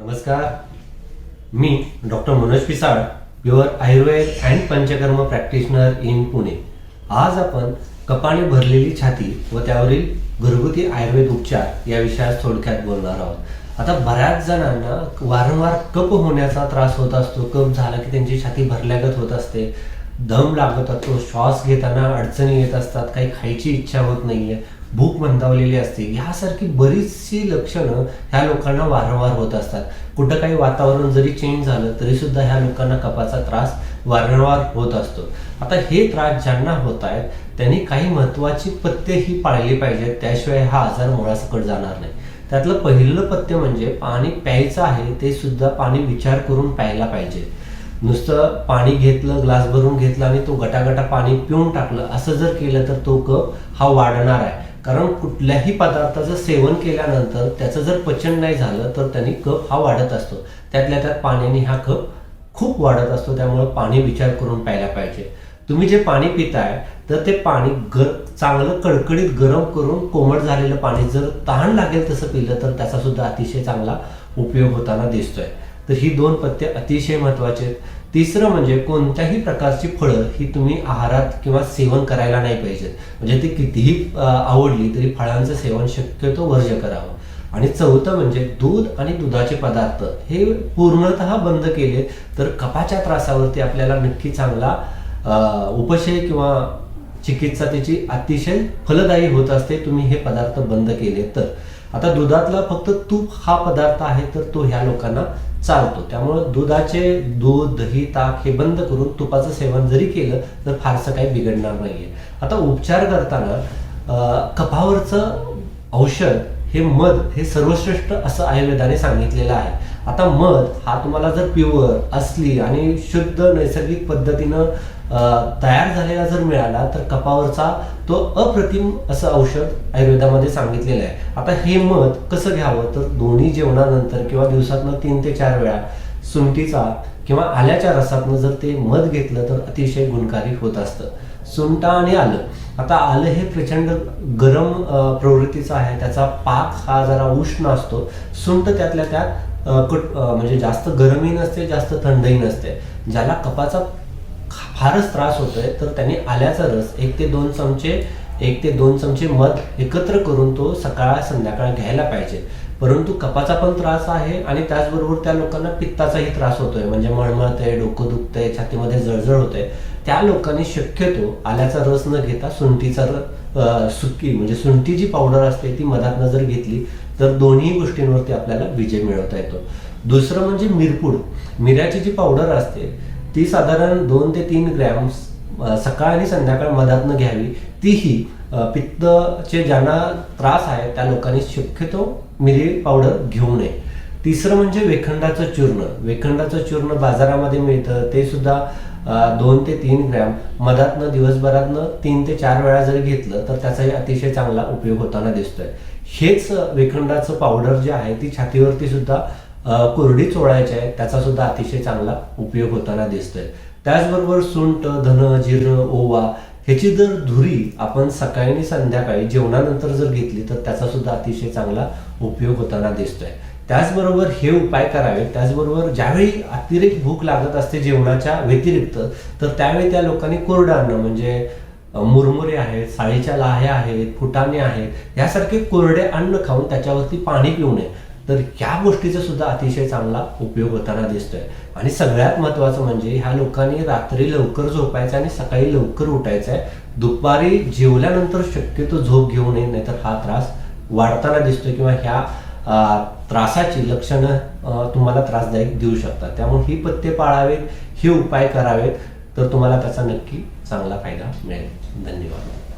नमस्कार. मी doctor Manoj Pisal, pure Ayurveda and Panchakarma practitioner in Pune. आज आपण कपाने भरलेली छाती व त्यावरील घरगुती आयुर्वेद उपचार या विषयात थोडक्यात बोलणार आहोत. आता बऱ्याच जणांना वारंवार कफ होण्याचा त्रास होत असतो. कफ झाला की त्यांची छाती भरल्यागत होत असते, दम लागत असतो, श्वास घेताना अडचणी येत असतात, काही खायची इच्छा होत नाहीये, भूक मंदावलेली असते. यासारखी बरीचशी लक्षणं ह्या लोकांना वारंवार होत असतात. कुठं काही वातावरण जरी चेंज झालं तरी सुद्धा ह्या लोकांना कफाचा त्रास वारंवार होत असतो. आता हे त्रास ज्यांना होत आहेत त्यांनी काही महत्त्वाची पथ्ये ही पाळली पाहिजेत, त्याशिवाय हा आजार मुळासकट जाणार नाही. त्यातलं पहिलं पथ्य म्हणजे पाणी प्यायचं आहे ते सुद्धा पाणी विचार करून प्यायला पाहिजे. नुसतं पाणी घेतलं, ग्लास भरून घेतलं आणि तो गटागटा पाणी पिऊन टाकलं असं जर केलं तर तो कफ हा वाढणार आहे. कारण कुठल्याही पदार्थाचं सेवन केल्यानंतर त्याचं जर पचन नाही झालं तर त्यांनी कफ हा वाढत असतो. त्यातल्या त्यात पाण्याने हा कफ खूप वाढत असतो. त्यामुळे पाणी विचार करून प्यायला पाहिजे. तुम्ही जे पाणी पिताय तर ते पाणी चांगलं कडकडीत गरम करून कोमट झालेलं पाणी जर तहान लागेल तसं पिलं तर त्याचा सुद्धा अतिशय चांगला उपयोग होताना दिसतोय. तर ही दोन पथ्ये अतिशय महत्त्वाची आहेत. तिसरं म्हणजे कोणत्याही प्रकारची फळं ही तुम्ही आहारात किंवा सेवन करायला नाही पाहिजेत. म्हणजे ती कितीही आवडली तरी फळांचं सेवन शक्यतो वर्ज्य करावं. आणि चौथं म्हणजे दूध आणि दुधाचे पदार्थ हे पूर्णतः बंद केले तर कफाच्या त्रासावरती आपल्याला नक्की चांगला उपशय किंवा चिकित्सा त्याची अतिशय फलदायी होत असते, तुम्ही हे पदार्थ बंद केले तर. आता दुधातला फक्त तूप हा पदार्थ आहे तर तो ह्या लोकांना चालतो. त्यामुळे दूध, दही, ताक हे बंद करून तुपाचं सेवन जरी केलं तर फारसं काही बिघडणार नाहीये. आता उपचार करताना कफावरचं औषध हे मध हे सर्वश्रेष्ठ असं आयुर्वेदाने सांगितलेलं आहे. आता मध हा तुम्हाला जर प्युअर असली आणि शुद्ध नैसर्गिक पद्धतीनं तयार झालेला जर मिळाला तर कफावरचा तो अप्रतिम असं औषध आयुर्वेदामध्ये सांगितलेलं आहे. आता हे मध कसं घ्यावं तर दोन्ही जेवणानंतर किंवा दिवसातनं 3 ते 4 वेळा सुंठीचा किंवा आल्याच्या रसातनं जर ते मध घेतलं तर अतिशय गुणकारी होत असतं. सुंठ आणि आलं. आता आलं हे प्रचंड गरम प्रवृत्तीचं आहे, त्याचा पाक हा जरा उष्ण असतो. सुंठ त्यातल्या त्यात म्हणजे जास्त गरमही नसते, जास्त थंडही नसते. ज्याला कफाचा फारच त्रास होतोय तर त्यांनी आल्याचा रस 1 ते 2 चमचे मध एकत्र करून तो सकाळ संध्याकाळ घ्यायला पाहिजे. परंतु कफाचा पण त्रास आहे आणि त्याचबरोबर त्या लोकांना पित्ताचाही त्रास होतोय, म्हणजे मळमळतंय, डोकं दुखतंय, छातीमध्ये जळजळ होतंय. त्या लोकांनी शक्यतो आल्याचा रस न घेता सुंठीचा सुकी म्हणजे सुंठी जी पावडर असते ती मधातनं जर घेतली तर दोन्ही गोष्टींवरती आपल्याला विजय मिळवता येतो. दुसरं म्हणजे मिरपूड. मिऱ्याची जी पावडर असते ती साधारण 2 ते 3 ग्रॅम सकाळ आणि संध्याकाळ मधातनं घ्यावी. तीही पित्तचे ज्यांना त्रास आहे त्या लोकांनी शक्यतो मिरी पावडर घेऊ नये. तिसरं म्हणजे वेखंडाचं चूर्ण. वेखंडाचं चूर्ण बाजारामध्ये मिळतं, ते सुद्धा 2 ते 3 ग्रॅम मधातनं दिवसभरातनं 3 ते 4 वेळा जर घेतलं तर त्याचाही अतिशय चांगला उपयोग होताना दिसतोय. हेच वेखंडाचं पावडर जे आहे ती छातीवरती सुद्धा कोरडी चोळायची आहे, त्याचा सुद्धा अतिशय चांगला उपयोग होताना दिसतोय. त्याचबरोबर सुंठ, धन, जिरं, ओवा ह्याची जर धुरी आपण सकाळी आणि संध्याकाळी जेवणानंतर जर घेतली तर त्याचा सुद्धा अतिशय चांगला उपयोग होताना दिसतोय. त्याचबरोबर हे उपाय करावे. त्याचबरोबर ज्यावेळी अतिरेक भूक लागत असते जेवणाच्या व्यतिरिक्त तर त्यावेळी त्या लोकांनी कोरडं अन्न म्हणजे मुरमुरे आहेत, साळीच्या लाह्या आहेत, फुटाणे आहेत, यासारखे कोरडे अन्न खाऊन त्याच्यावरती पाणी पिऊ नये. तर ह्या गोष्टीचा सुद्धा अतिशय चांगला उपयोग होताना दिसतोय. आणि सगळ्यात महत्वाचं म्हणजे ह्या लोकांनी रात्री लवकर झोपायचं आणि सकाळी लवकर उठायचं आहे. दुपारी जेवल्यानंतर शक्यतो झोप घेऊ नये, नाहीतर हा त्रास वाढताना दिसतोय किंवा ह्या त्रासाची लक्षणं तुम्हाला त्रासदायक देऊ शकतात. त्यामुळे ही पथ्ये पाळावेत, हे उपाय करावेत तर तुम्हाला त्याचा नक्की चांगला फायदा मिळेल. धन्यवाद.